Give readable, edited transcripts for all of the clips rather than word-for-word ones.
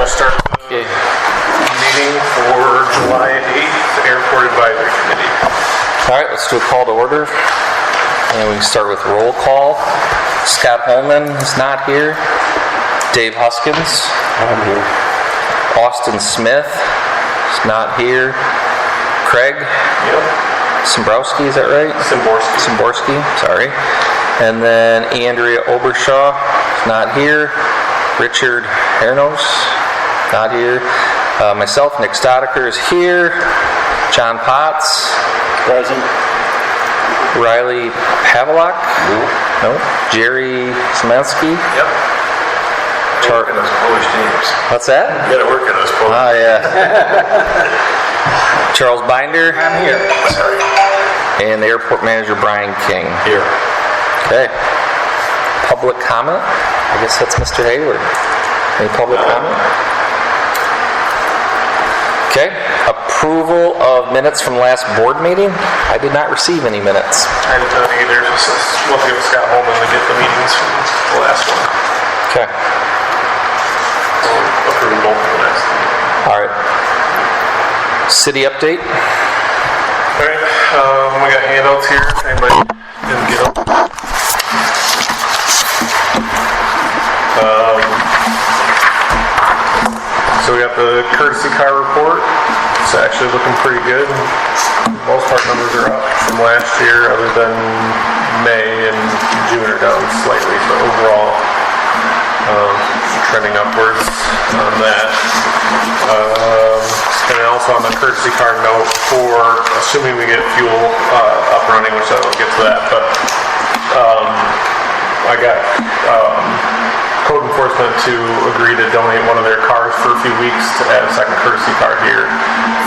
going to start the meeting for July 8th, Airport Advisory Committee. All right, let's do a call to order. And we can start with roll call. Scott Holman is not here. Dave Huskins. I'm here. Austin Smith is not here. Craig. Yep. Simbrowski, is that right? Simborski, sorry. And then Andrea Obershaw is not here. Richard Hernos, not here. Myself, Nick Stodeker is here. John Potts. Present. Riley Havelock. No. Jerry Szymanski. Yep. Working those Polish names. What's that? You gotta work on those Polish. Oh, yeah. Charles Binder. I'm here. Sorry. And the airport manager, Brian King. Here. Okay. Public comment? I guess that's Mr. Hayward. Any public comment? Okay. Approval of minutes from last board meeting? I did not receive any minutes. I didn't know either. We'll have to give Scott Holman to get the meetings from the last one. Okay. We'll approve both of the next meeting. All right. City update? All right. We got handouts here. Anybody didn't get them? So we got the courtesy car report. It's actually looking pretty good. Most part numbers are up from last year, other than May and June are down slightly. So overall, trending upwards on that. And then also on the courtesy car note, for assuming we get fuel up running, which I will get to that, but I got code enforcement to agree to donate one of their cars for a few weeks to add a second courtesy car here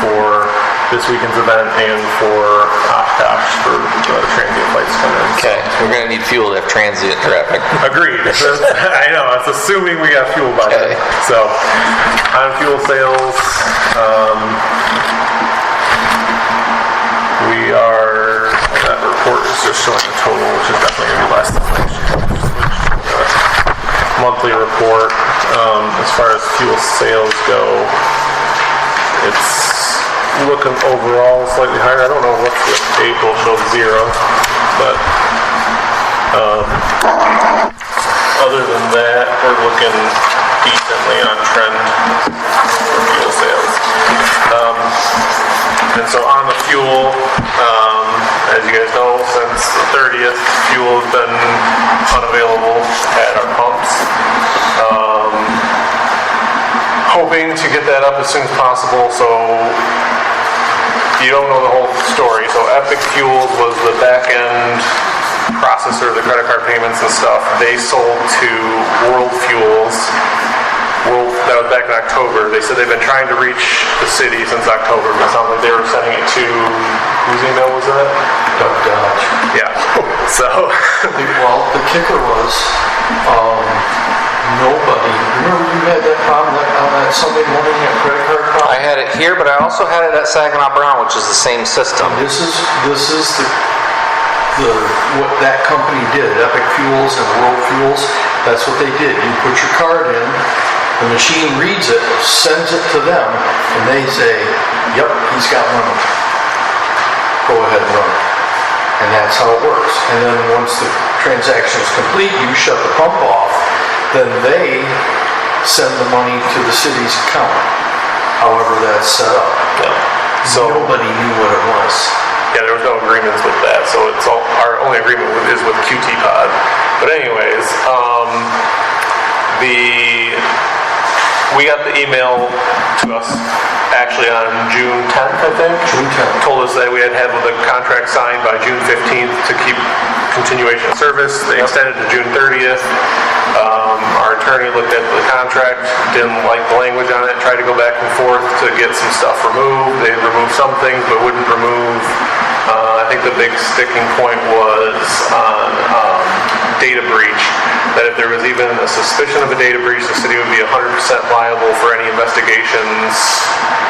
for this weekend's event and for Oshkosh for the transient flights coming in. Okay, so we're going to need fuel to have transient traffic. Agreed. I know, it's assuming we got fuel by then. So, on fuel sales, we are, that report is just showing the total, which is definitely going to be less than last year. Monthly report, as far as fuel sales go, it's looking overall slightly higher. I don't know what's with April, shows 0, but other than that, we're looking decently on trend for fuel sales. And so on the fuel, as you guys know, since the 30th, fuel has been unavailable at our pumps. Hoping to get that up as soon as possible. So you don't know the whole story. So Epic Fuels was the back-end processor of the credit card payments and stuff. They sold to World Fuels. That was back in October. They said they've been trying to reach the city since October, but it sounds like they were sending it to, whose email was that? Doug Dodge. Yeah. So. Well, the kicker was, nobody, remember you had that problem on that Sunday morning at credit card problem? I had it here, but I also had it at Saginaw Brown, which is the same system. And this is the what that company did, Epic Fuels and World Fuels. That's what they did. You put your card in, the machine reads it, sends it to them, and they say, yep, he's got money. Go ahead and run it. And that's how it works. And then once the transaction is complete, you shut the pump off, then they send the money to the city's account. However that's set up. Yeah. So nobody knew what it was. Yeah, there was no agreements with that. So it's all, our only agreement is with QT Pod. But anyways, we got the email to us actually on June 10th, I think. June 10th. Told us that we had to have the contract signed by June 15th to keep continuation of service. They extended to June 30th. Our attorney looked at the contract, didn't like the language on it, tried to go back and forth to get some stuff removed. They removed some things, but wouldn't remove. I think the big sticking point was on data breach. That if there was even a suspicion of a data breach, the city would be 100% liable for any investigations,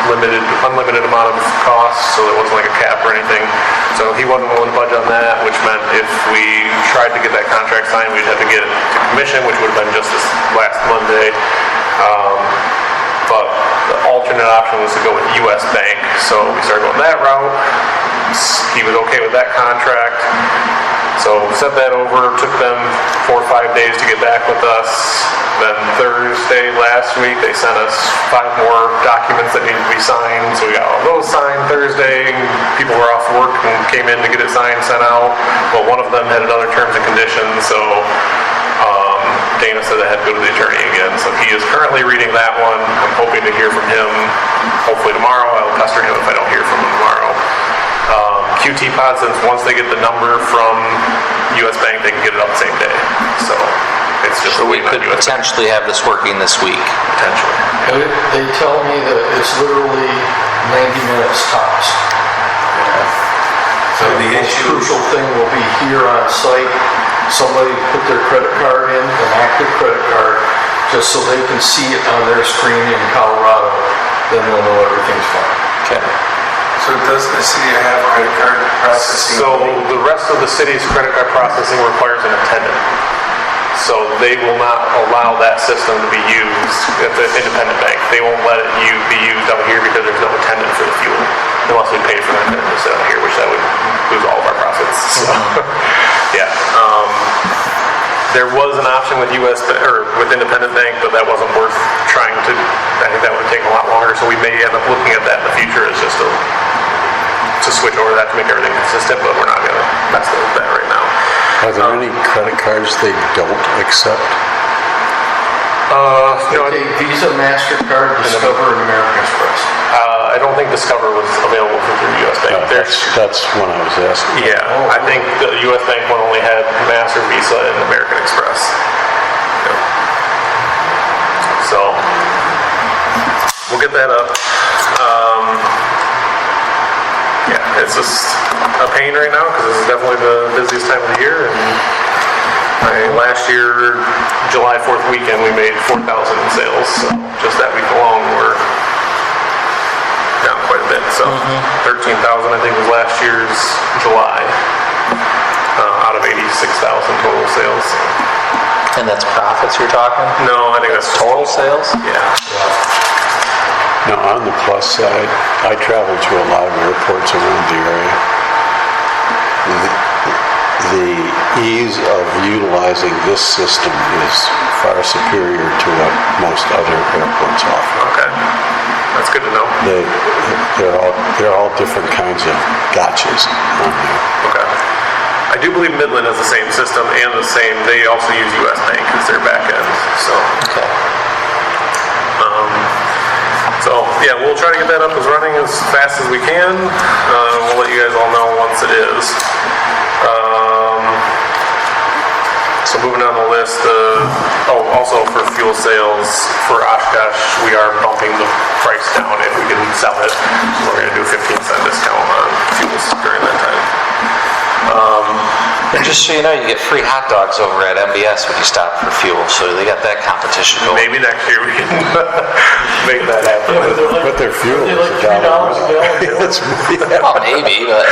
unlimited amount of costs, so there wasn't like a cap or anything. So he wasn't willing to budge on that, which meant if we tried to get that contract signed, we'd have to get it to commission, which would have been just this last Monday. but the alternate option was to go with US Bank, so we started going that route. He was okay with that contract, so sent that over, took them 4 or 5 days to get back with us. Then Thursday last week, they sent us 5 more documents that needed to be signed, so we got all those signed Thursday. People were off work and came in to get it signed, sent out, but one of them had another terms and conditions, so Dana said I had to go to the attorney again, so he is currently reading that one. I'm hoping to hear from him hopefully tomorrow. I'll pester him if I don't hear from him tomorrow. QT Pod, since once they get the number from US Bank, they can get it up the same day. So it's just So we waiting on could US Bank. potentially have this working this week. Potentially. They tell me that it's literally 90 minutes tops. So the most issue, crucial thing will be here on site. Somebody put their credit card in, an active credit card, just so they can see it on their screen in Colorado. Then they'll know everything's fine. Okay. so doesn't the city have credit card processing? So the rest of the city's credit card processing requires an attendant. So they will not allow that system to be used at the independent bank. They won't let it be used out here because there's no attendant for the fuel. Unless we pay for an attendant to sit out here, which that would lose all of our profits. So, yeah. There was an option with with independent bank, but that wasn't worth trying to. I think that would take a lot longer. So we may end up looking at that in the future as just to switch over that to make everything consistent. But we're not going to mess with that right now. Are there any credit cards they don't accept? They take Visa, MasterCard, Discover, and American Express. I don't think Discover was available through US Bank. No, that's when I was asking. Yeah, I think the US Bank one only had Master, Visa, and American Express. Yeah. So, we'll get that up. Yeah, it's just a pain right now because this is definitely the busiest time of the year. And last year, July 4th weekend, we made 4,000 in sales. So just that week alone, we're down quite a bit. So 13,000, I think, was last year's July, out of 86,000 total sales. And that's profits you're talking? No, I think that's Total sales? Yeah. Now, on the plus side, I travel to a lot of airports around the area. The ease of utilizing this system is far superior to what most other airports offer. Okay. That's good to know. They're all different kinds of gotchas on there. Okay. I do believe Midland has the same system and they also use US Bank as their back end. So, Okay. yeah, we'll try to get that up and running as fast as we can. We'll let you guys all know once it is. So moving down the list, also for fuel sales for Oshkosh, we are bumping the price down if we can sell it. We're going to do a 15-cent discount on fuels during that time. And just so you know, you get free hot dogs over at MBS when you stop for fuel, so they got that competition going. Maybe next year we can make that happen. But their fuel is like $1 $3 a gallon. Well, maybe, but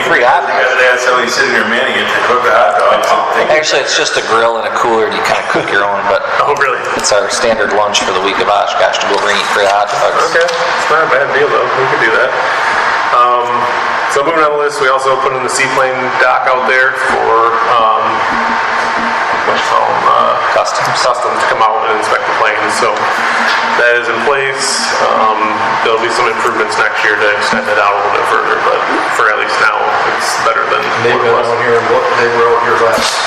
free hot dogs. Because they had somebody sitting there manning it to cook the hot dogs. Actually, it's just a grill and a cooler, and you kind of cook your own, but Oh, really? it's our standard lunch for the week of Oshkosh to go over and eat free hot dogs. Okay, it's not a bad deal though. We could do that. So moving on the list, we also put in the seaplane dock out there for customs to come out and inspect the planes. So that is in place. There'll be some improvements next year to extend it out a little bit further, but for at least now, it's better than They've what it been was. out here they were out here last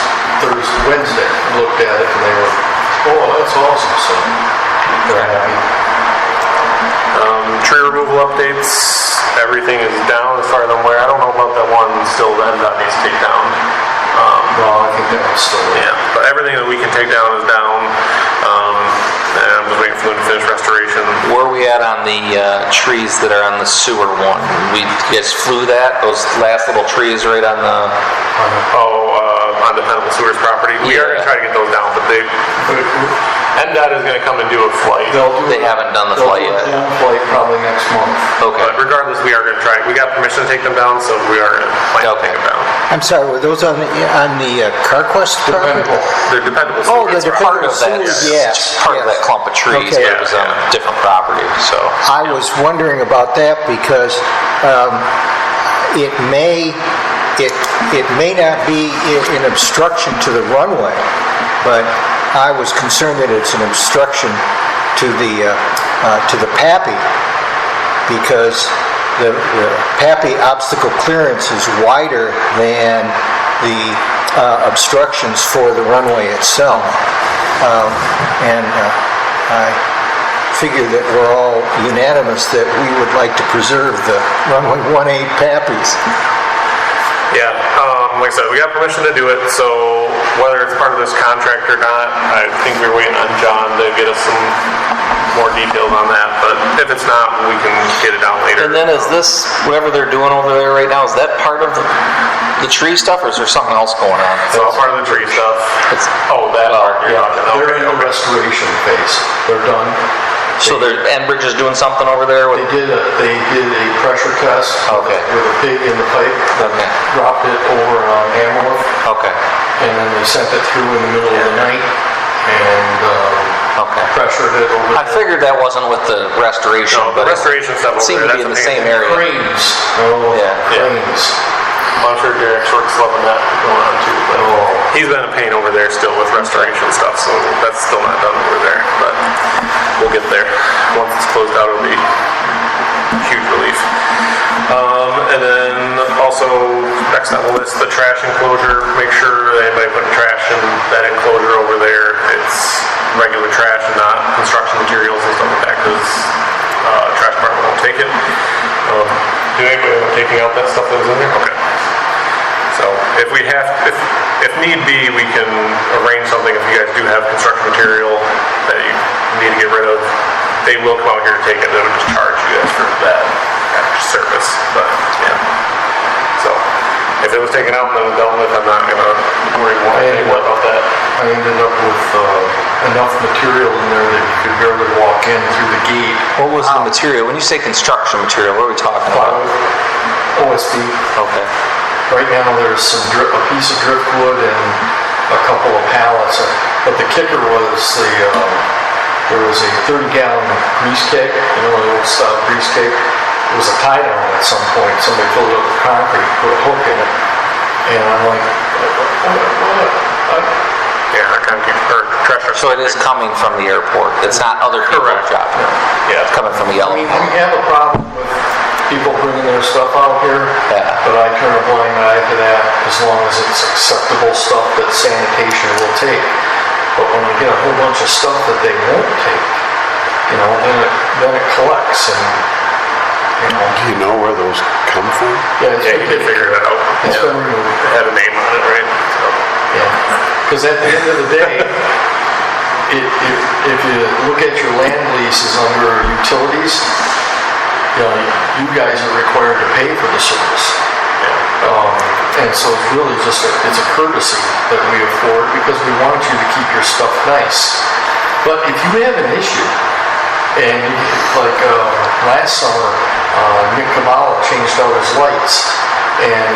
Wednesday, looked at it, and they were, that's awesome. So they're happy. Tree removal updates. Everything is down as far as I'm aware. I don't know about that one still that MDOT needs to take down. No, I think that was still there. Yeah, but everything that we can take down is down. And I'm just waiting for them to finish restoration. Where are we at on the trees that are on the sewer one? You guys flew that? Those last little trees right on the... On the Penable Sewers property. We are going to try to get those down, but NDOT is gonna come and do a flight. They haven't done the flight yet. They'll do a flight probably next month. Okay. But regardless, we are gonna try, we got permission to take them down, so we are gonna plan to take them down. I'm sorry, were those on the CarQuest property? Dependable. They're dependable. Oh, sewers, they're right? Part of that, Sewers, yes, part of yes. that clump of trees, Okay. but it was on a different property, so. I was wondering about that because it may not be an obstruction to the runway, but I was concerned that it's an obstruction to the PAPI, because the PAPI obstacle clearance is wider than the obstructions for the runway itself. I figure that we're all unanimous that we would like to preserve the runway 18 PAPIs. Yeah, like I said, we got permission to do it, so whether it's part of this contract or not, I think we're waiting on John to get us some more details on that, but if it's not, we can get it down later. And then is this, whatever they're doing over there right now, is that part of the tree stuff, or is there something else going on? It's all part of the tree stuff. It's- That part you're talking about. They're in the restoration phase. They're done. So Enbridge is doing something over there with, They did a pressure test Okay. with a pig in the pipe. Okay. Dropped it over on Amorth, okay, and then they sent it through in the middle of the night and okay. pressured it over I figured that wasn't with the restoration, No, the but it restoration stuff over seemed there, to be in the that's a same pain. area. cranes. Oh, Yeah. cranes. I'm sure Derek Short's loving that going on too, but Oh. he's been in pain over there still with restoration stuff, so that's still not done over there, but we'll get there. Once it's closed out, it'll be huge relief. And then also, next on the list, the trash enclosure. Make sure that anybody putting trash in that enclosure over there, it's regular trash and not construction materials and stuff like that, because trash department won't take it. Do anybody end up taking out that stuff that was in there? Okay. So if we have, if need be, we can arrange something. If you guys do have construction material that you need to get rid of, they will come out here to take it. They would just charge you guys for that extra service. But yeah. So if it was taken out and then dealt with, I'm not gonna worry more about that. I ended up with enough material in there that you could barely walk in through the gate. What was the material? When you say construction material, what are we talking about? OSB. Okay. Right now, there's a piece of driftwood and a couple of pallets. But the kicker was there was a 30-gallon grease keg, the old style grease keg. It was a tie down at some point. Somebody filled it up with concrete, put a hook in it, and I'm like, what? Yeah, our concrete or trash. So it is coming from the airport. It's not other people's Correct. job. Yeah. It's coming from the I yellow. mean, we have a problem with people bringing their stuff out here, Yeah. but I turn a blind eye to that as long as it's acceptable stuff that sanitation will take. But when we get a whole bunch of stuff that they won't take, then it collects and, Do you know where those come from? yeah, it's Yeah, you can figure that out. It's Yeah. been removed. It had a name on it, right? So. Yeah, because at the end of the day, if you look at your land leases under utilities, you guys are required to pay for the service. And so it's really just it's a courtesy that we afford because we want you to keep your stuff nice. But if you have an issue, and like last summer, Nick Kamala changed out his lights, and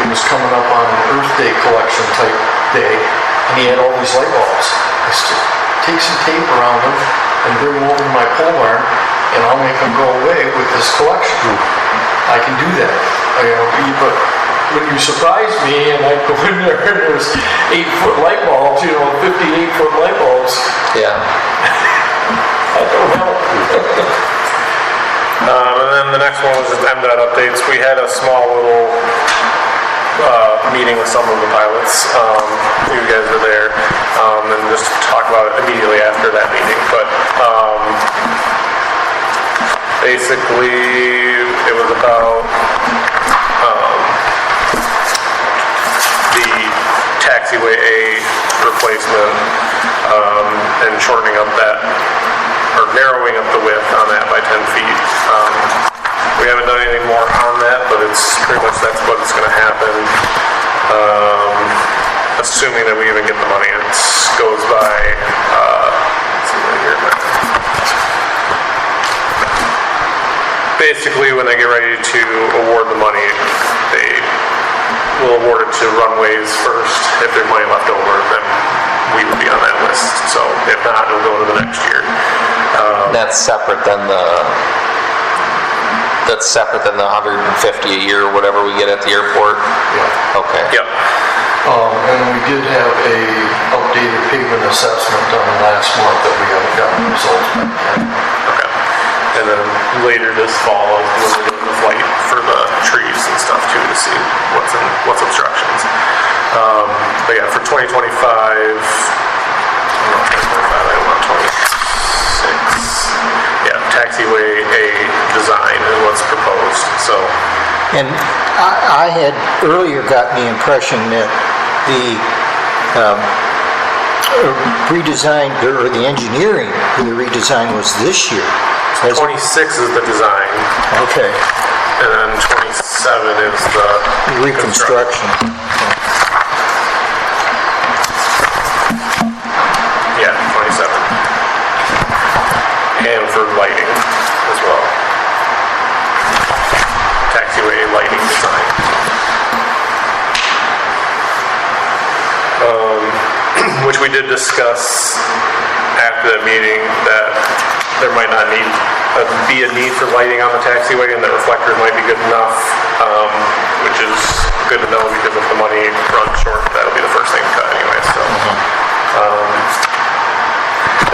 it was coming up on an Earth Day collection type day, and he had all these light bulbs. I said, take some tape around them and bring them over to my pole barn, and I'll make them go away with this collection. I can do that. But when you surprise me and I go in there and there's 8-foot light bulbs, 58-foot light bulbs, Yeah. that don't help. And then the next one was just MDOT updates. We had a small little meeting with some of the pilots. You guys were there, and just talk about it immediately after that meeting. But basically, it was about the taxiway A replacement and shortening up that, or narrowing up the width on that by 10 feet. We haven't done anything more on that, but it's pretty much that's what's going to happen. assuming that we even get the money. It goes by, let's see right here. Basically, when they get ready to award the money, they will award it to runways first. If there's money left over, then we would be on that list. So if not, it'll go to the next year. That's separate than the 150 a year or whatever we get at the airport? Yeah. Okay. Yep. And we did have a updated pavement assessment done last month that we haven't gotten results back yet. Okay. And then later this fall is when we're doing the flight for the trees and stuff too, to see what's obstructions. But yeah, for 2025, I don't know, 26. Yeah, taxiway A design is what's proposed. So. And I had earlier gotten the impression that the redesign, or the engineering for the redesign was this year. 26 is the design, Okay. and then 27 is the Reconstruction. Yeah, 27. And for lighting as well. Taxiway lighting design. Which we did discuss after that meeting, that there might not be a need for lighting on the taxiway, and that reflectors might be good enough, which is good to know, because if the money runs short, that'll be the first thing cut anyway. So,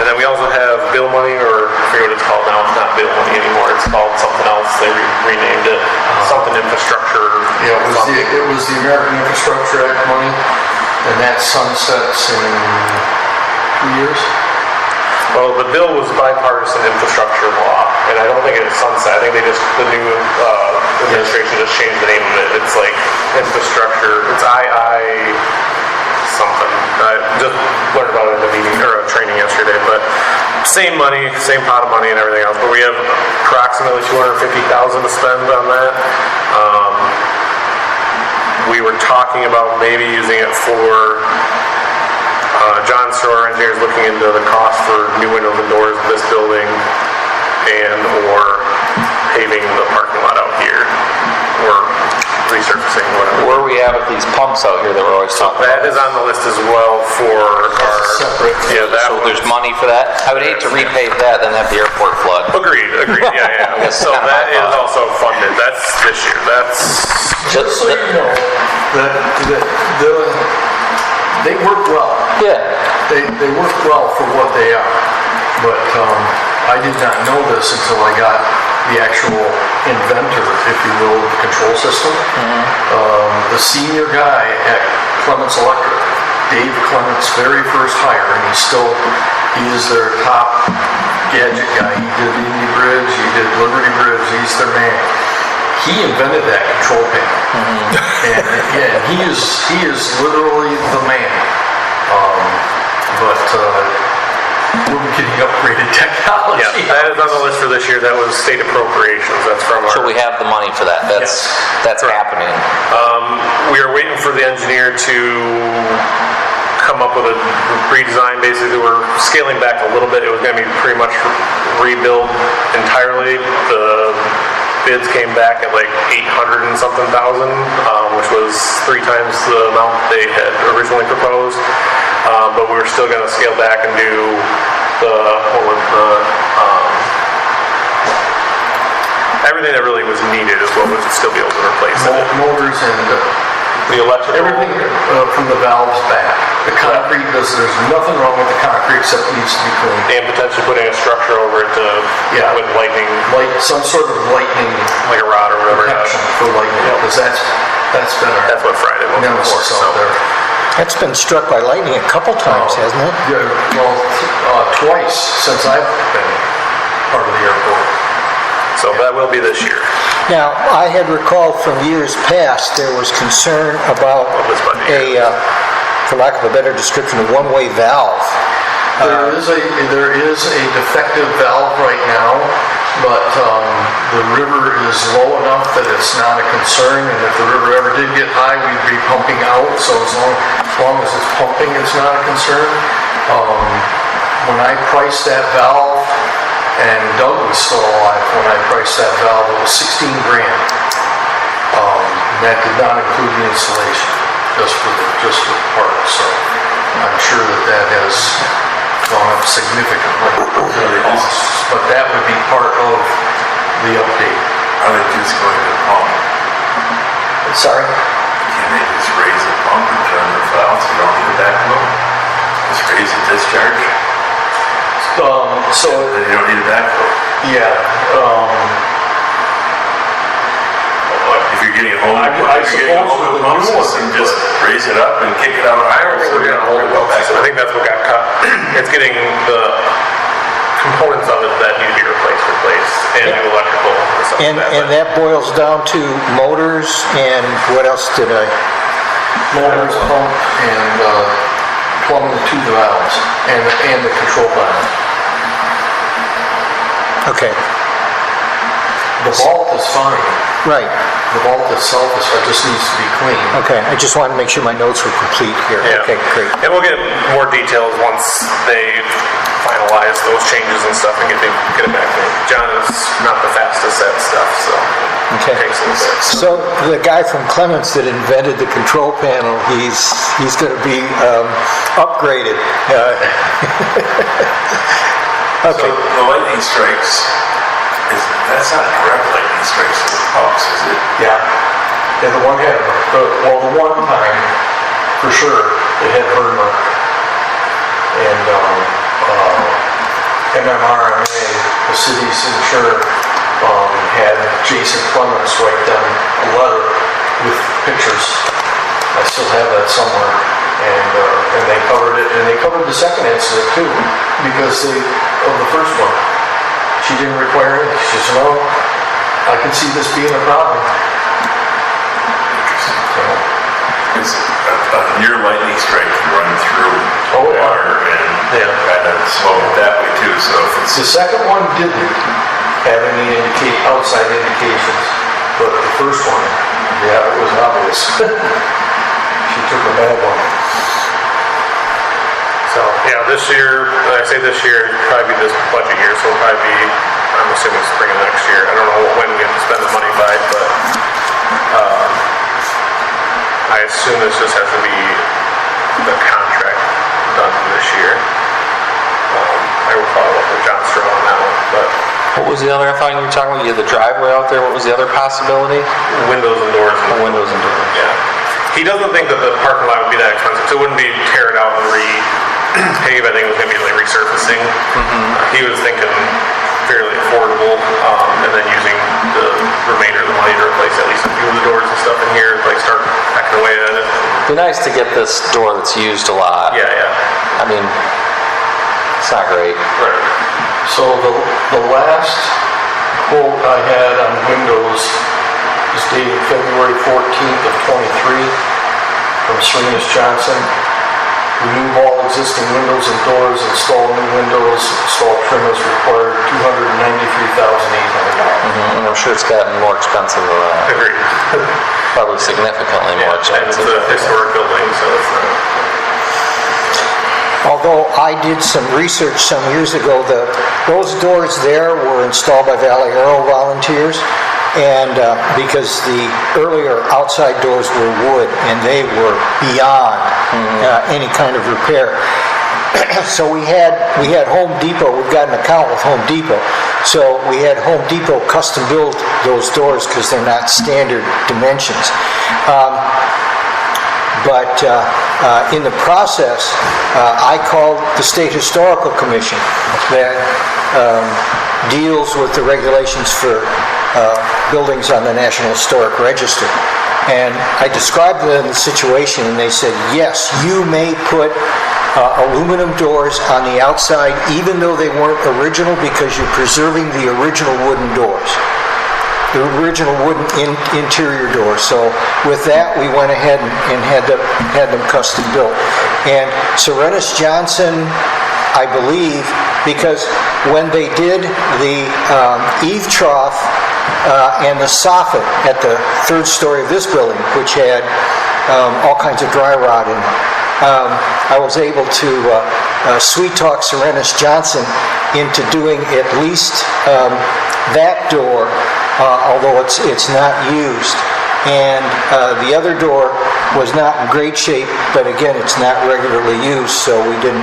and then we also have bill money, or I forget what it's called now. It's not bill money anymore. It's called something else. They renamed it something infrastructure. Yeah, it was the American Infrastructure Act money, and that sunsets in 2 years. Well, the bill was bipartisan infrastructure law, and I don't think it's sunset. I think the new administration just changed the name of it. It's like infrastructure. It's II something. I just learned about it in a meeting or a training yesterday. But same money, same pot of money, and everything else. But we have approximately $250,000 to spend on that. We were talking about maybe using it for. John Storer, engineers, looking into the cost for new windows and doors in this building, or paving the parking lot out here, or resurfacing, whatever. Where are we at with these pumps out here that we're always talking That about? is on the list as well for our separate. Yeah, that So one. there's money for that? I would hate to repave that, then have the airport flood. Agreed. Yeah. That's So kinda that my is thought. also funded. That's this year. That's Just so you know, they work well. Yeah. They work well for what they are. But I did not know this until I got the actual inventor, if you will, of the control system. The senior guy at Clements Electric, Dave Clements' very first hire, and he is their top gadget guy. He did Indy Bridge, he did Liberty Bridge, he's their man. He invented that control panel. And yeah, he is literally the man. But we're getting upgraded technology. yeah. That is on the list for this year. That was state appropriations. That's from our. So we have the money for that. That's happening. We are waiting for the engineer to come up with a redesign. Basically, we're scaling back a little bit. It was going to be pretty much rebuild entirely. The bids came back at like 800 and something thousand, which was 3 times the amount they had originally proposed. But we were still going to scale back and do everything that really was needed is what would still be able to replace it. Motors and The electrical. everything from the valves back. The concrete, there's nothing wrong with the concrete except it needs to be cleaned. And potentially putting a structure over it to, Yeah. with lightning, Some sort of lightning like a rod or whatever. protection for lightning, because that's been our That's what Friday was for. nemesis So. out there. That's been struck by lightning a couple times, hasn't it? Yeah, well, twice since I've been part of the airport. So that will be this year. Now, I had recalled from years past, there was concern about this budget for lack of a better description, a one-way valve. There is a defective valve right now but the river is low enough that it's not a concern, and if the river ever did get high, we'd be pumping out, so as long as it's pumping, it's not a concern. When I priced that valve, and Doug was still alive when I priced that valve, it was 16 grand. That did not include the installation, just for the part, so I'm sure that has gone up significantly, but that would be part of the update. Are they just going to pump? Sorry? Can they just raise the pump and turn the valve so you don't need a backflow? Just raise the discharge? So Then you don't need a backflow. yeah, If you're getting a whole I suppose with the pump new one, system, just raise it up and kick it out higher. I don't think we're gonna hold it well back. I think that's what got cut. It's getting the components of it that need to be replaced and new electrical and stuff And, like and that boils down to motors and what else did I? motors, pump, and plumbing to the valves, and the control valve. Okay, The vault is fine. right, The vault itself just needs to be cleaned. okay. I just wanted to make sure my notes were complete here. Yeah. Okay, great. And we'll get more details once they finalize those changes and stuff and get it back there. John is not the fastest at stuff, so Okay. it takes a little bit. So the guy from Clements that invented the control panel, he's going to be upgraded. So Okay, the lightning strikes, that's not direct lightning strikes to the pumps, is it? Yeah. Yeah, the one time, for sure, it had Burma. And MMRMA, the city's insurer, had Jason Clements write them a letter with pictures. I still have that somewhere. And they covered it, and they covered the second incident too, because of the first one. She didn't require it. She says, no, I can see this being a problem. Because a near lightning strike can run through Oh, yeah. water and kind of slow it that way too, so if it's The second one didn't have any outside indications, but the first one, yeah, it was obvious. She took a bad one. So, yeah, this year, when I say this year, it'll probably be this budget year, so it'll probably be, I'm assuming spring of next year. I don't know when we have to spend the money by, but I assume this just has to be the contract done this year. I will follow up with John Stroh on that one, but What was the other thing you were talking about? You had the driveway out there. What was the other possibility? windows and doors. Windows and doors. Yeah. He doesn't think that the parking lot would be that expensive, so it wouldn't be tear it out and repave. I think it was going to be like resurfacing. He was thinking fairly affordable, and then using the remainder of the money to replace at least a few of the doors and stuff in here, like start hacking away at it. It'd be nice to get this door that's used a lot. Yeah, yeah. I mean, it's not great. Right. So the last quote I had on windows is dated February 14th of 23 from Serena's Johnson. Remove all existing windows and doors, install new windows, install trim as required, $293,800. And I'm sure it's gotten more expensive than that. Agreed. Probably significantly more And it's expensive. a historic building, so it's not. although I did some research some years ago, those doors there were installed by Valley Aero volunteers, and because the earlier outside doors were wood and they were beyond any kind of repair. So we had Home Depot. We've got an account with Home Depot, so we had Home Depot custom build those doors because they're not standard dimensions. But in the process, I called the State Historical Commission that deals with the regulations for buildings on the National Historic Register. And I described to them the situation, and they said, yes, you may put aluminum doors on the outside, even though they weren't original, because you're preserving the original wooden doors. The original wooden interior doors. So with that, we went ahead and had them custom built. And Serena's Johnson I believe, because when they did the eave trough and the soffit at the third story of this building, which had all kinds of dry rot in it, I was able to sweet talk Serenus Johnson into doing at least that door, although it's not used. And the other door was not in great shape, but again, it's not regularly used, so we didn't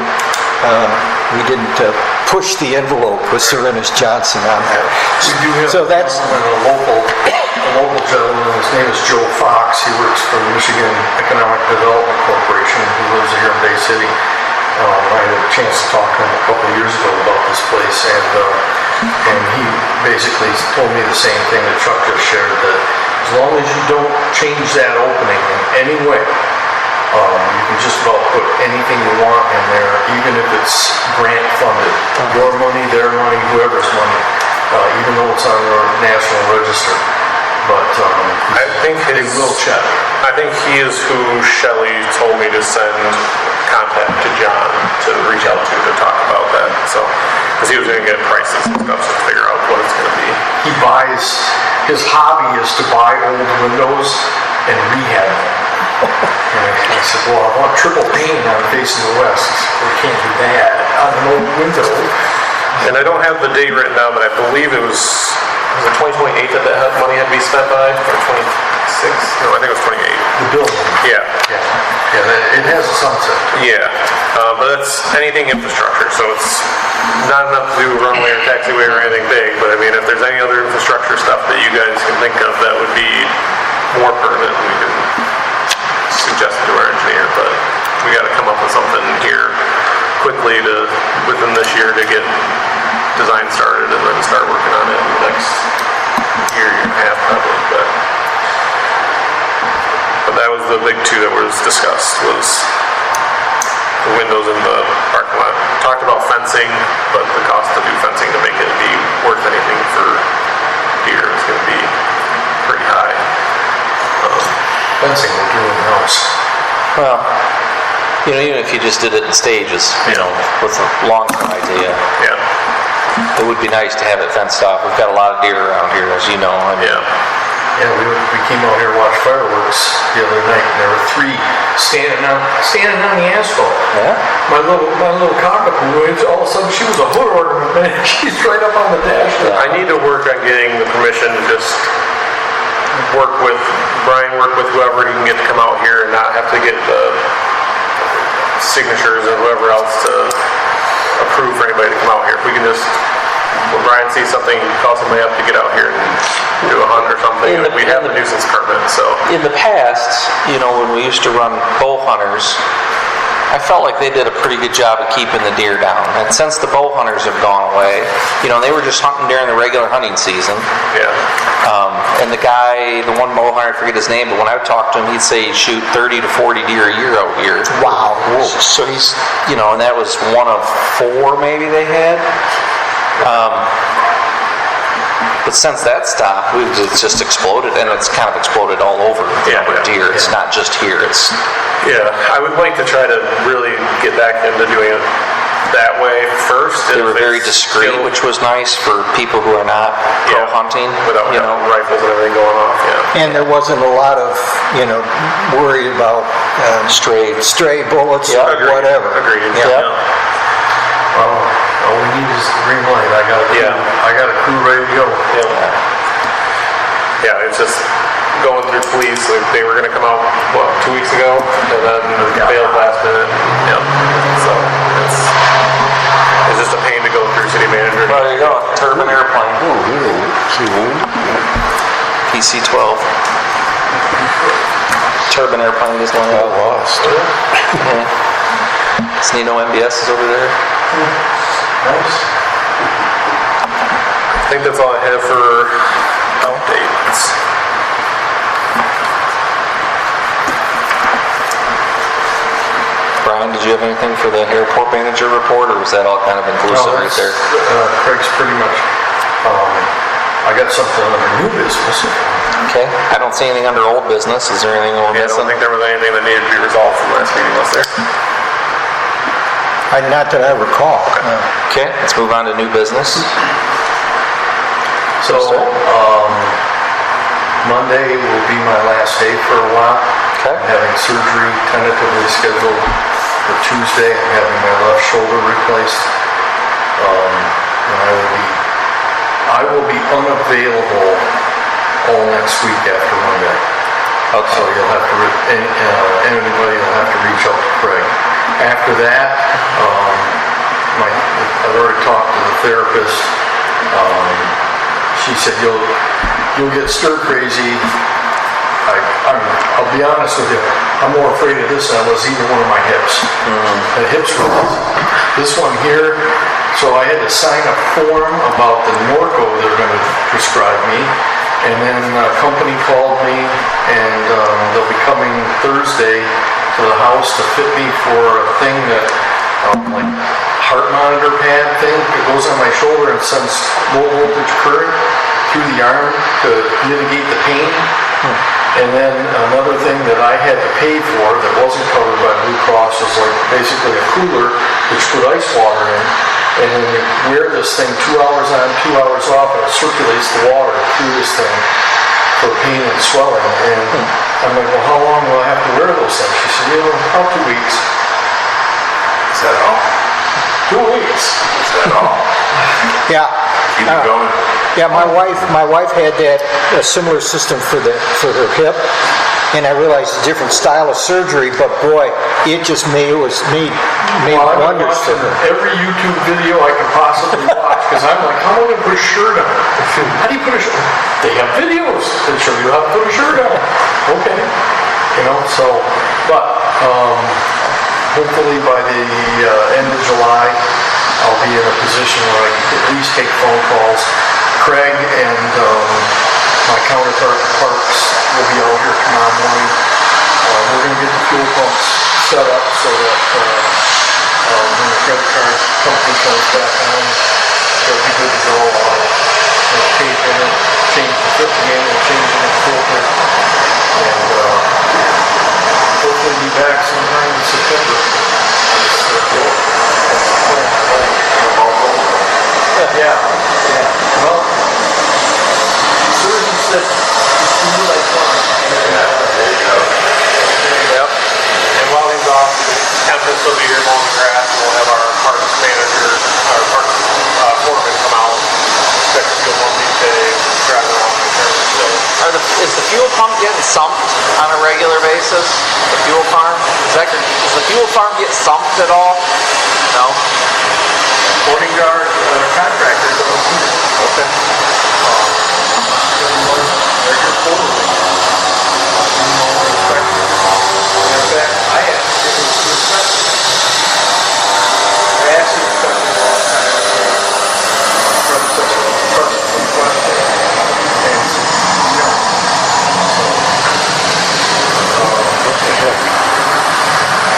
push the envelope with Serenus Johnson on that. We do have So that's a local gentleman, his name is Joe Fox. He works for the Michigan Economic Development Corporation. He lives here in Bay City. I had a chance to talk to him a couple of years ago about this place, and he basically told me the same thing that Chuck just shared, that as long as you don't change that opening in any way, you can just about put anything you want in there, even if it's grant funded. Your money, their money, whoever's money, even though it's on the National Register. But I think they will check. I think he is who Shelley told me to send contact to John to reach out to talk about that. So, because he was going to get prices and stuff to figure out what it's going to be. He buys, his hobby is to buy old windows and rehab them. And I said, well, I want triple pane on facing the west. We can't do that on an old window. And I don't have the date written down, but I believe it was it 2028 that money had to be spent by? Or 26? No, I think it was 28. The building. Yeah. It has a sunset. Yeah. But that's anything infrastructure, so it's not enough to do runway or taxiway or anything big, but I mean, if there's any other infrastructure stuff that you guys can think of that would be more permanent, we can suggest it to our engineer, but we got to come up with something here quickly within this year to get design started and then start working on it in the next year and a half probably. But that was the big two that was discussed, was the windows in the parking lot. Talked about fencing, but the cost to do fencing to make it be worth anything for deer is going to be pretty high. Fencing will do in the house. Well, even if you just did it in stages, with a long-term idea, Yeah. it would be nice to have it fenced off. We've got a lot of deer around here, as you know. Yeah. Yeah, we came out here to watch fireworks the other night, and there were 3 standing on the asphalt. Yeah? My little cockapoo, all of a sudden she was a hood ornament, man. She's right up on the dash. I need to work on getting the permission to just work with whoever he can get to come out here and not have to get the signatures or whoever else to approve for anybody to come out here. If we can just, when Brian sees something, call somebody up to get out here and do a hunt or something, and we have the nuisance permit, so. In the past, when we used to run bow hunters, I felt like they did a pretty good job of keeping the deer down. And since the bow hunters have gone away, they were just hunting during the regular hunting season. Yeah. And the one bow hunter, I forget his name, but when I would talk to him, he'd say he'd shoot 30 to 40 deer a year out here. wow. So he's, and that was one of 4 maybe they had. But since that stopped, it's just exploded, and it's kind of exploded all over the number of deer. It's not just here. Yeah, I would like to try to really get back into doing it that way first. They were very discreet, which was nice for people who are not pro hunting. Without rifles and everything going off, yeah. And there wasn't a lot of, worry about stray bullets or Agreed. whatever. Agreed. Yeah. All we need is the green light. I got a crew ready to go. Yeah, it's just going through police. They were going to come out, 2 weeks ago, and then failed last minute. Yep. So it's just a pain to go through city manager. Well, there you go. Turbine airplane. Oh, really? See one? PC-12. Turbine airplane is going Got out. lost. Snino MBS is over there. Nice. I think that's all I have for updates. Brian, did you have anything for the airport manager report, or was that all kind of inclusive right there? Craig's pretty much. I got something under new business. Okay. I don't see anything under old business. Is there anything we're I missing? don't think there was anything that needed to be resolved from last meeting, was there? Not that I recall. Okay, let's move on to new business. So, Monday will be my last day for a while. Okay. I'm having surgery tentatively scheduled for Tuesday. I'm having my left shoulder replaced. And I will be unavailable all next week after Monday. Okay. So you'll have to, anybody will have to reach out to Craig. After that, I've already talked to the therapist. She said you'll get stir crazy. I'll be honest with you. I'm more afraid of this than I was either one of my hips. The hips were easy. This one here. So I had to sign a form about the Norco they're going to prescribe me. And then a company called me, and they'll be coming Thursday to the house to fit me for a thing that, like heart monitor pad thing that goes on my shoulder and sends low voltage current through the arm to mitigate the pain. And then another thing that I had to pay for that wasn't covered by Blue Cross was like basically a cooler which put ice water in. And then you wear this thing 2 hours on, 2 hours off, and it circulates the water through this thing for pain and swelling. And I'm like, well, how long will I have to wear those things? She said, about 2 weeks. Is that all? 2 weeks. Is that all? Yeah. Keep it going. Yeah, my wife had a similar system for her hip, and I realized a different style of surgery, but boy, it just made wonders for her. Every YouTube video I can possibly watch, because I'm like, how am I going to put a shirt on? How do you put a shirt on? They have videos that show you how to put a shirt on. Okay. But hopefully by the end of July, I'll be in a position where I can at least take phone calls. Craig and my counterpart at Parks will be out here tomorrow morning. We're going to get the fuel pumps set up so that when the credit card company comes back on, they'll be good to go. We'll tape in it, change the fifth again, we'll change in the filter, and hopefully be back sometime in September. Yeah. Well, the surgeon said it's too like fun. There you go. Yep. And while he's off, Clements will be here mowing the grass, and we'll have our parks manager, our parks foreman come out, check the fuel pump each day, drive around, make sure it's still. Is the fuel pump getting sumped on a regular basis? The fuel farm? Does the fuel farm get sumped at all? No? According to our contractor, Okay.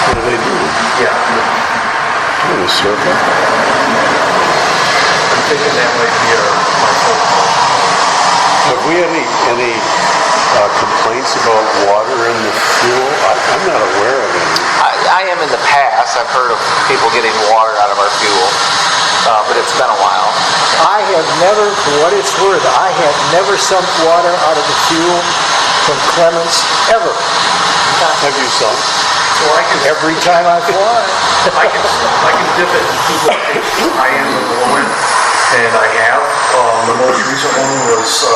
What do they do? Yeah, In a circle? I'm thinking that might be my phone call. Have we had any complaints about water in the fuel? I'm not aware of any. I am in the past. I've heard of people getting water out of our fuel, but it's been a while. I have never, for what it's worth, I have never sumped water out of the fuel from Clements, ever. Have you some? So I can Every time I fly. I can dip it in two buckets, high end and low end, and I have. The most recent one was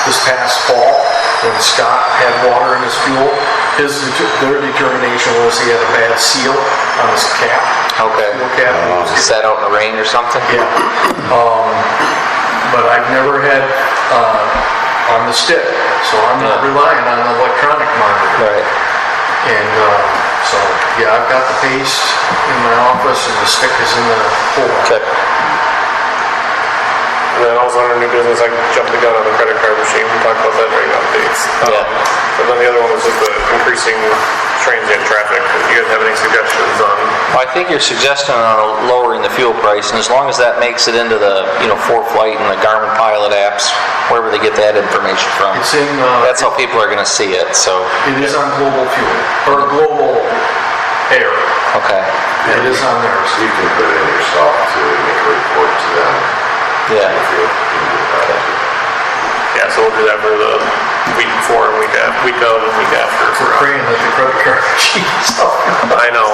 this past fall when Scott had water in his fuel. Their determination was he had a bad seal on his cap. Okay. Fuel cap. Sat out in the rain or something? Yeah. But I've never had on the stick, so I'm not relying on the electronic monitor. Right. And so, yeah, I've got the paste in my office and the stick is in the hole. Okay. And then also on our new business, I jumped the gun on the credit card machine. We talked about that during updates. Yeah. And then the other one was just the increasing transient traffic. If you guys have any suggestions on? Well, I think your suggestion on lowering the fuel price, and as long as that makes it into the, ForeFlight and the Garmin Pilot apps, wherever they get that information from, It's in, that's how people are going to see it. So it is on global fuel, or global air. Okay. It is on theirs. You can put it in yourself to make a report to them. Yeah. If you can do that. Yeah, so we'll do that for the week before and week of and week after. We're praying that the credit card machine is up. I know,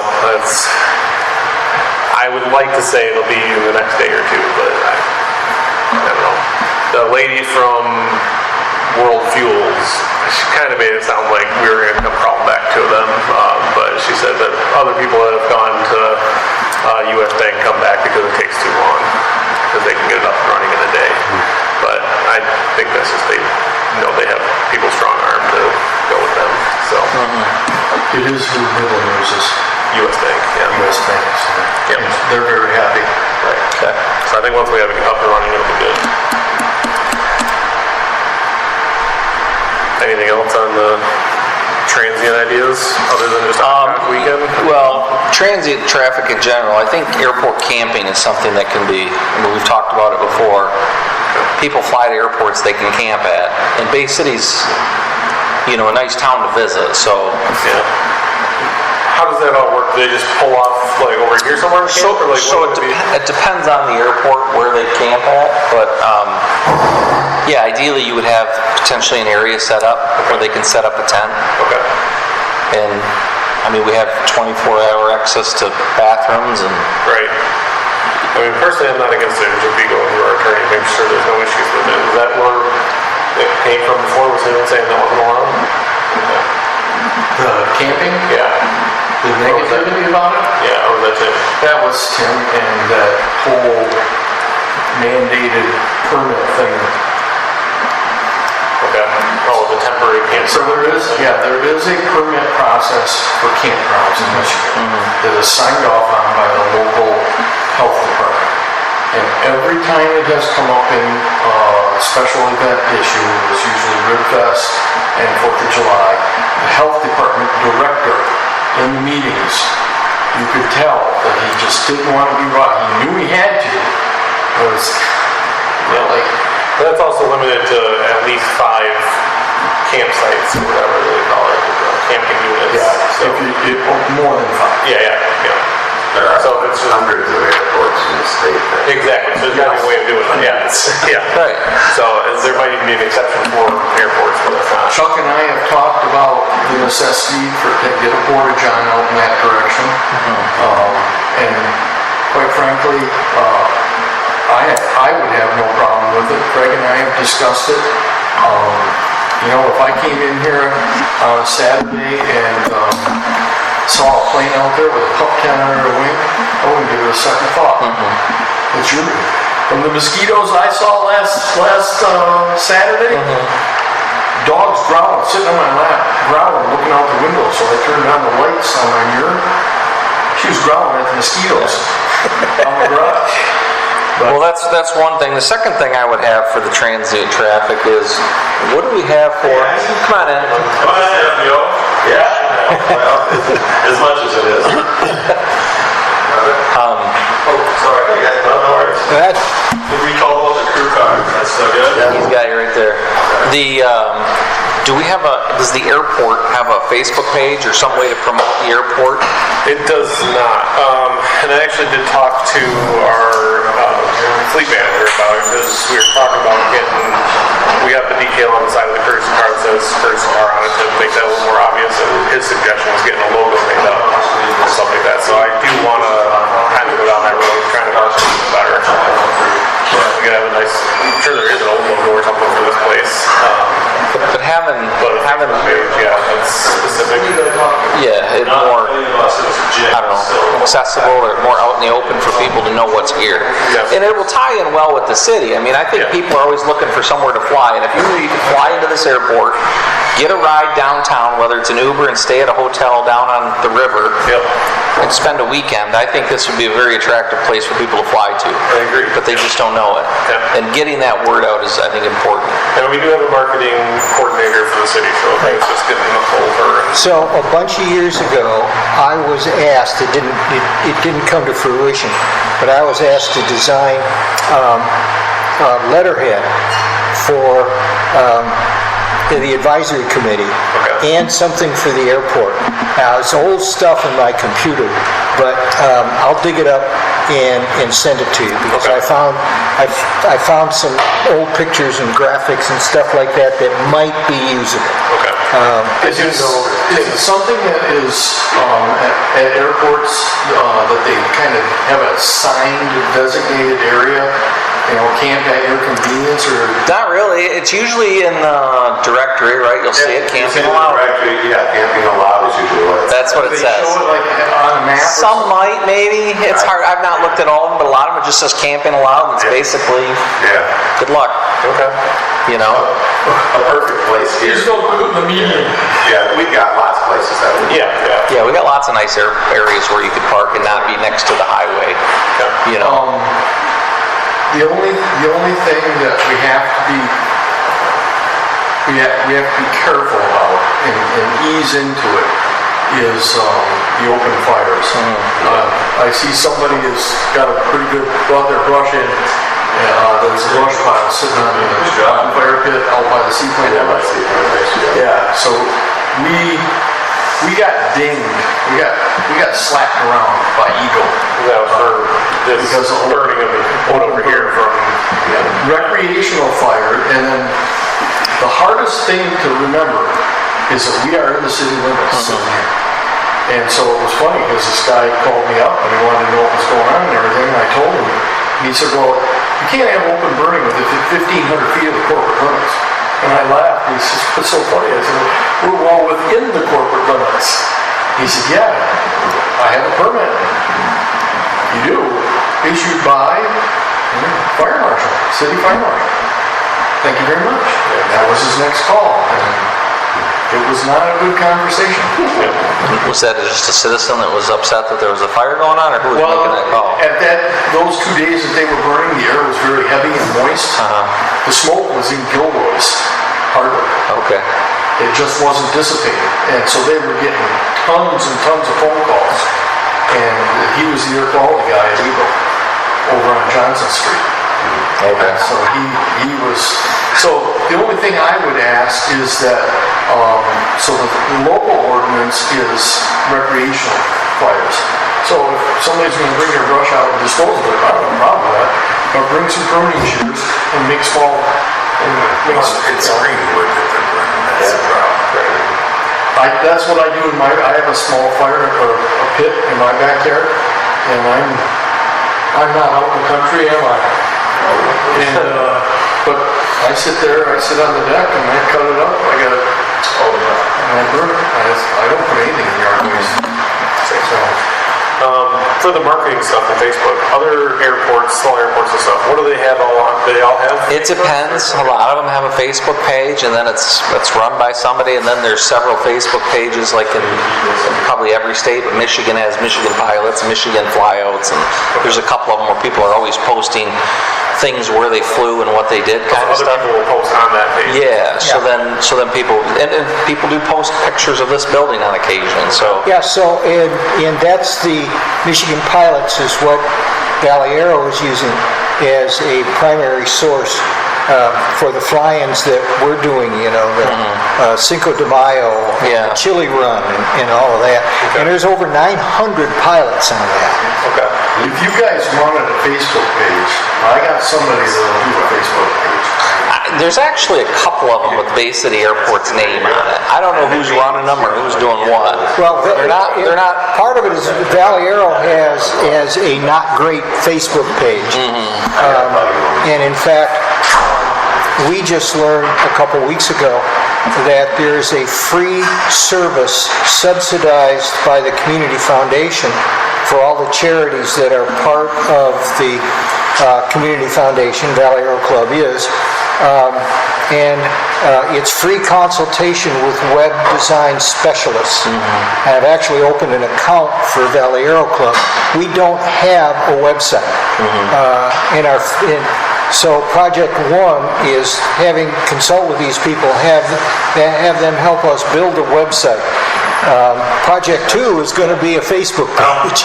I would like to say it'll be in the next day or two, but I don't know. The lady from World Fuels, she kind of made it sound like we were going to come crawling back to them, but she said that other people that have gone to U.S. Bank come back because it takes too long, because they can get it up and running in a day. But I think that's just they have people strong armed to go with them. So It is who middle uses, U.S. Bank, yeah. U.S. banks. Yep. They're very happy. Right. Okay. So I think once we have it up and running, it'll be good. Anything else on the transient ideas other than just a weekend? Well, transient traffic in general, I think airport camping is something that can be, we've talked about it before. People fly to airports they can camp at. And Bay City's, a nice town to visit, so. Yeah. How does that all work? Do they just pull off like over here somewhere and camp? Or like It depends on the airport where they camp at, but yeah, ideally you would have potentially an area set up where they can set up a tent. Okay. And we have 24-hour access to bathrooms and. Right. Personally, I'm not against it. It would be going through our attorney, make sure there's no issues with it. Is that where it came from before? Was anyone saying that wasn't allowed? The camping, Yeah. the negativity about it, Yeah, or was that it? that was Tim and that whole mandated permit thing. Okay. Oh, the temporary camp. So there is a permit process for campgrounds in Michigan that is signed off on by the local health department. And every time it has come up in a special event issue, it was usually Ribfest and 4th of July, the health department director in the meetings, you could tell that he just didn't want to be right. He knew he had to. It was really... But that's also limited to at least 5 campsites or whatever they call it, camping units. Yeah, So, more than 5. yeah. There are So it's just hundreds of airports in the state that exactly. So there's got to be a way of doing it. Yeah. Right. So there might even be an exception for airports where that's not. Chuck and I have talked about the necessity to get a porta john out in that direction. And quite frankly, I would have no problem with it. Craig and I have discussed it. If I came in here on a Saturday and saw a plane out there with a pup tent under the wing, I wouldn't give it a second thought. It's your, from the mosquitoes I saw last Saturday, dogs growling, sitting on my lap, growling, looking out the window. So I turned on the lights on my mirror. She was growling at the mosquitoes on the garage. Well, that's one thing. The second thing I would have for the transient traffic is, what do we have for? Come on in. Yeah. Well, as much as it is. Sorry. No worries. We recall all the crew cars. That's so good. He's got you right there. Does the airport have a Facebook page or some way to promote the airport? It does not. And I actually did talk to our fleet manager about it because we were talking about we got the decal on the side of the courtesy car that says courtesy car on it to make that a little more obvious, and his suggestion was getting a logo made up or something like that. So I do want to kind of go down that road, trying to market it better. We could have a nice, I'm sure there is an old logo or something for this place. But having it's specific. It's more, I don't know, accessible or more out in the open for people to know what's here. Yes. And it will tie in well with the city. I think people are always looking for somewhere to fly, and if you need to fly into this airport, get a ride downtown, whether it's an Uber and stay at a hotel down on the river, and spend a weekend, I think this would be a very attractive place for people to fly to. I agree. But they just don't know it. Yeah. And getting that word out is, I think, important. And we do have a marketing coordinator for the city, so I think it's just getting a hold of her. So a bunch of years ago, I was asked, it didn't come to fruition, but I was asked to design letterhead for the advisory committee, Okay. and something for the airport. Now, it's old stuff in my computer, but I'll dig it up and send it to you, because Okay. I found some old pictures and graphics and stuff like that that might be usable. Okay. Is it something that is at airports that they kind of have a signed designated area, camp at your convenience, or? Not really. It's usually in the directory, right? You'll see it, camping allowed. Yeah, camping allowed is usually what it's. That's what it They says. show it like on a map? or Some might, maybe. It's hard. I've not looked at all of them, but a lot of them it just says camping allowed, and it's basically Yeah, good luck. Okay. a perfect place here. There's no good in the median. Yeah, we've got lots of places that would. Yeah. Yeah, we got lots of nice areas where you could park and not be next to the highway. The only thing that we have to be careful about and ease into it is the open fires. I see somebody has got a pretty good, brought their brush in. There's a brush pile sitting on the fire pit out by the seaplane. Yeah, so we got dinged. We got slapped around by Eagle. That was for this Because of burning of the one over here from. recreational fire, and then the hardest thing to remember is that we are in the city limits sitting here. And so it was funny because this guy called me up and he wanted to know what was going on and everything, and I told him, and he said, well, you can't have open burning within 1,500 feet of the corporate limits. And I laughed. He says, what's so funny? I said, we're well within the corporate limits. He said, yeah, I have a permit. You do? Issued by fire marshal, city fire marshal. Thank you very much. And that was his next call. And it was not a good conversation. Was that just a citizen that was upset that there was a fire going on, or who was making that call? At those 2 days that they were burning, the air was very heavy and moist. The smoke was in Gilroy's hardware. Okay. It just wasn't dissipating. And so they were getting tons and tons of phone calls. And he was the air quality guy at Eagle over on Johnson Street. Okay. So he was. So the only thing I would ask is that so the local ordinance is recreational fires. So if somebody's going to bring their brush out and dispose of it, I don't have a problem with that. But bring some pruning shears and make small. It's greenwood that they're burning, that's the problem. That's what I do in I have a small fire or a pit in my backyard, and I'm not out in the country, am I? And but I sit there, I sit on the deck, and I cut it up. I got it, and I burn it. I don't put anything in yard waste. So For the marketing stuff on Facebook, other airports, small airports and stuff, what do they have all on? Do they all have? It depends. A lot of them have a Facebook page, and then it's run by somebody, and then there's several Facebook pages, like in probably every state. But Michigan has Michigan Pilots, Michigan Flyouts, and there's a couple of them where people are always posting things where they flew and what they did, kind of Other stuff. people will post on that page. Yeah. So then people and people do post pictures of this building on occasion. So Yeah, so, and that's the Michigan Pilots is what Valley Aero is using as a primary source for the fly-ins that we're doing, the Cinco de Mayo, and the Chili Run, and all of that. And there's over 900 pilots on that. Okay. if you guys wanted a Facebook page, I got somebody that'll do a Facebook page. there's actually a couple of them with Bay City Airport's name on it. I don't know who's running them or who's doing what. Well, they're not. Part of it is Valley Aero has a not great Facebook page, and in fact, we just learned a couple weeks ago that there's a free service subsidized by the Community Foundation for all the charities that are part of the Community Foundation. Valley Aero Club is. And it's free consultation with web design specialists. And I've actually opened an account for Valley Aero Club. We don't have a website. So Project One is consult with these people, have them help us build a website. Project Two is going to be a Facebook page.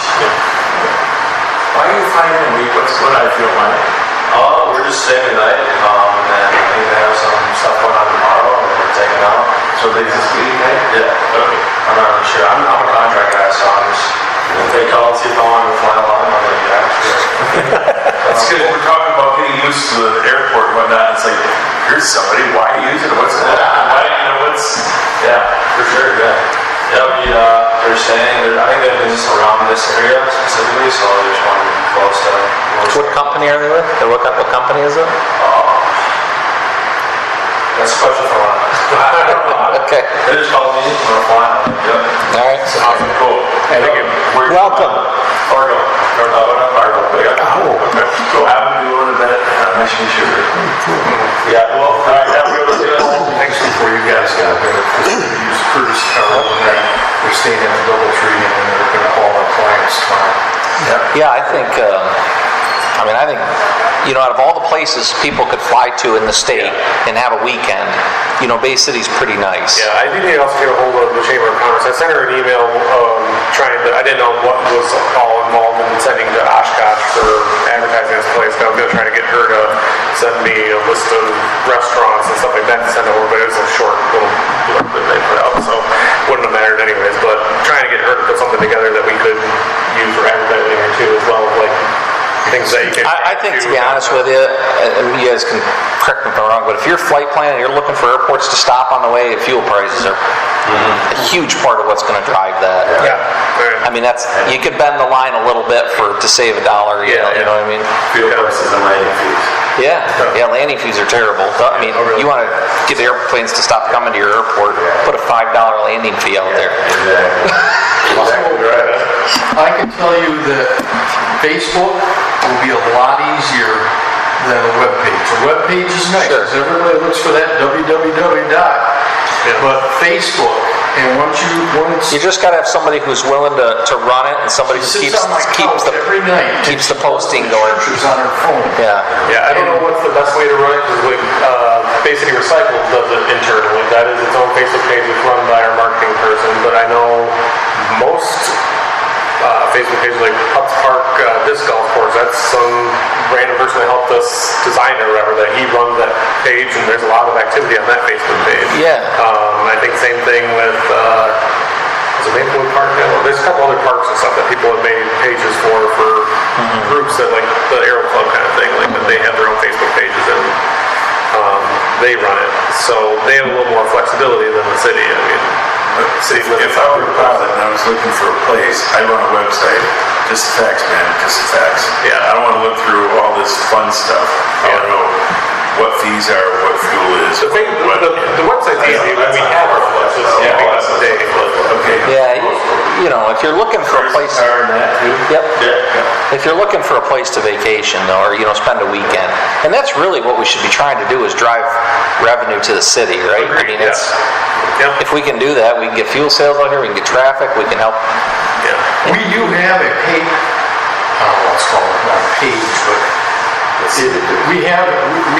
Why are you finding me? What I feel like? Oh, we're just staying tonight, and then I think I have some stuff going on tomorrow. And taken out. So they just leave, right? Yeah. Okay. I'm not really sure. I'm a contract guy, so I'm just, if they call and see if I want to fly along, I'm like, yeah, sure. That's good. We're talking about getting used to the airport and whatnot. It's like, here's somebody. Why use it? What's going on? Why, Yeah, for sure, yeah. Yeah, they're saying, I think they're just around this area specifically, so they just want to be close to. What company are they with? What company is it? That's a question for one. I don't know. Okay. They just called me, we're flying. Yep. All right. awesome. Cool. Thank you. Welcome. Fargo. North Alabama, Fargo. Okay. So have them do it that. Nice to meet you. Yeah, well, all right, have a good one. Thanks before you guys got here. Use Curtis Tower when they're staying in a double tree and then they're gonna call our clients tomorrow. Yeah, I think, out of all the places people could fly to in the state and have a weekend, Bay City's pretty nice. Yeah, I did also get a hold of the Chamber of Commerce. I sent her an email I didn't know what was all involved in sending to Oshkosh for advertising this place, but I was going to try to get her to send me a list of restaurants and stuff like that to send over, but it was a short little blurb that they put out, so wouldn't have mattered anyways, but trying to get her to put something together that we could use for advertising here too, as well as like things that you can... I think, to be honest with you, and you guys can correct me if I'm wrong, but if you're flight planning and you're looking for airports to stop on the way, fuel prices are a huge part of what's going to drive that. Yeah. I mean, you could bend the line a little bit to save $1. You know what I mean? Fuel prices and landing fees. Yeah, landing fees are terrible. I mean, you want to get the airplanes to stop coming to your airport, put a $5 landing fee out there. Exactly right. I can tell you that Facebook will be a lot easier than a web page. A web page is nice, Sure. because everybody looks for that www. But Facebook, and once You just got to have somebody who's willing to run it and somebody who sits keeps on my couch every night, keeps the posting going. pictures on her phone. Yeah. Yeah, I don't know what's the best way to run it, because like, Basically Recycled does it internally. That is its own Facebook page that's run by our marketing person, but I know most Facebook pages like Pups Park Disc Golf Course, that's some random person that helped us design it or whatever, that he runs that page, and there's a lot of activity on that Facebook page. Yeah. I think same thing with, is it Maplewood Park now? There's a couple other parks and stuff that people have made pages for groups that like the Aero Club kind of thing, like that they have their own Facebook pages and they run it. So they have a little more flexibility than the city. I mean, If I were a pilot and I was looking for a place, I run a website, just facts, man, just facts. Yeah. I don't want to look through all this fun stuff. I want to know what fees are, what fuel is. the website's easy. I mean, we have our flips. It's just keeping us up to date. Okay. Yeah, if you're looking for a place... Car and that too? Yep. Yeah. If you're looking for a place to vacation, though, or spend a weekend, and that's really what we should be trying to do, is drive revenue to the city, right? I mean, Yeah. Yep. if we can do that, we can get fuel sales out here, we can get traffic, we can help. Yeah. We do have a page, I don't know what's called, not a page, but we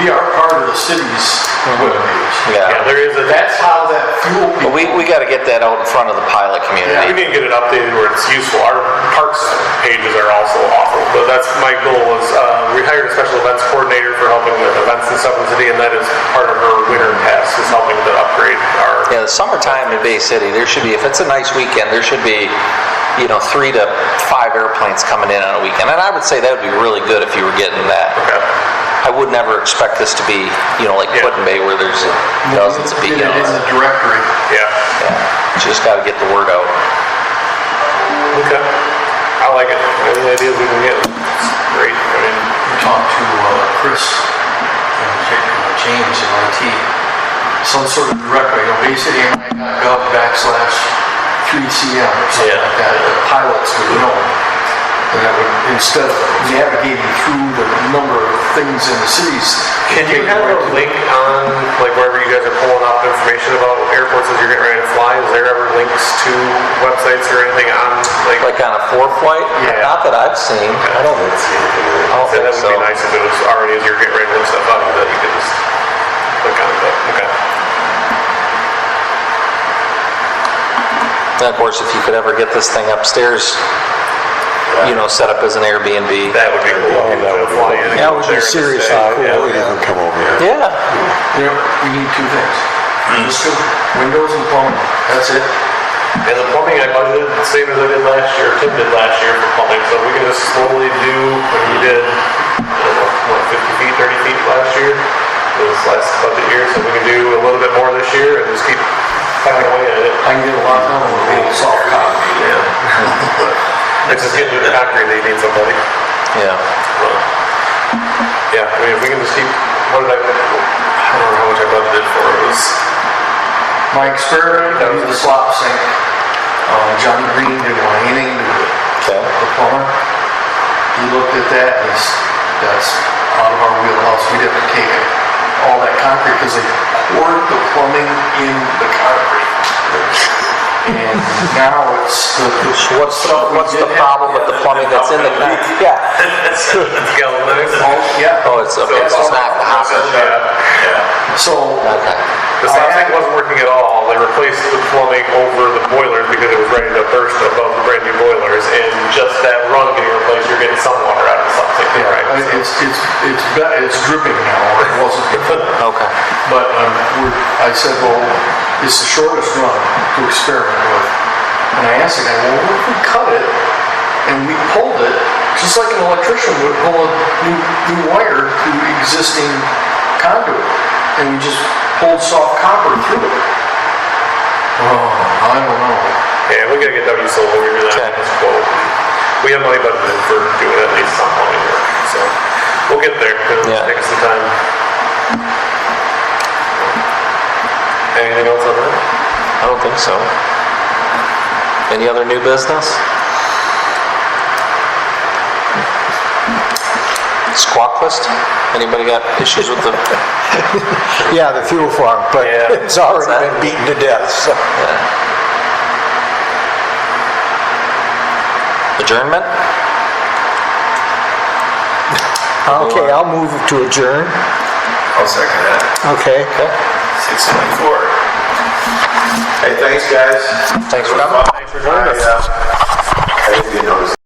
are part of the city's webpage. Yeah, there is a... That's how that fuel But people, we got to get that out in front of the pilot We community. need to get it updated where it's useful. Our parks pages are also awful, but that's my goal. Is we hired a special events coordinator for helping with events and stuff in the city, and that is part of her winter task, is helping to upgrade our... Yeah, the summertime in Bay City, there should be, if it's a nice weekend, there should be 3 to 5 airplanes coming in on a weekend. And I would say that would be really good if you were getting that. Okay. I would never expect this to be, like Yeah. Put-in-Bay, where there's dozens of get people. it in the directory. Yeah. You just got to get the word out. Okay. I like it. Any ideas we can get? It's great. I mean, We talked to Chris and James in IT. Some sort of directory, BayCityMI.gov/3CM or something like that. The pilots would know. And that would, instead of navigating through the number of things in the cities. can you have a link on, like, wherever you guys are pulling up information about airports as you're getting ready to fly? Is there ever links to websites or anything on, Like on a flight? Yeah. Not that I've seen. I don't think that would so. be nice if it was already as you're getting ready to look stuff up that you could just click on it. But, okay. And of course, if you could ever get this thing upstairs, set up as an Airbnb. That would be cool. that would be Fly in and That go would there be and seriously stay. cool. Yeah. We'd even come over here. Yeah. We need 2 things. Just do windows and plumbing, that's it. And the plumbing, I budgeted the same as I did last year, Tim did last year for plumbing, so we can just slowly do what we did, I don't know, what, 50 feet, 30 feet last year, this last budget year, so we can do a little bit more this year and just keep pounding away at it. I can get a lot done with a little soft copy. Yeah. It's just getting to the concrete, they need somebody. Yeah. But, yeah, I mean, if we can just keep, what did I don't know how much I budgeted for, it was, My experiment, I was the slop sink. Johnny Green didn't want anything to do with it. Okay. The plumber, he looked at that and that's out of our wheelhouse. We'd have to take all that concrete because they poured the plumbing in the concrete. And now it's What's the problem with the plumbing that's in the concrete? Yeah. it's galvanized. yeah. Oh, it's okay, so it's not copper. So Okay. The slop sink wasn't working at all. They replaced the plumbing over the boilers because it was ready to burst above the brand new boilers. And just that run getting replaced, you're getting some water out of the slop sink, right? it's dripping now, or it wasn't before. Okay. But I said, well, it's the shortest run to experiment with. And I asked the guy, well, what if we cut it and we pulled it, just like an electrician would pull a new wire to existing conduit, and we just pulled soft copper through it. Oh, I don't know. Yeah, we gotta get W sold over here. Okay. That's quote. We have money budgeted for doing at least some plumbing work, so we'll get there. It'll Yeah. take us some time. Anything else on that? I don't think so. Any other new business? Squawk list? Anybody got issues with the? Yeah, the fuel farm, but Yeah. it's already What's that? been beaten to death, so. Adjournment? Okay, I'll move to adjourn. I'll second that. Okay. 6:24. Hey, thanks, guys. Thanks for coming. Thanks for joining us. I didn't get noticed.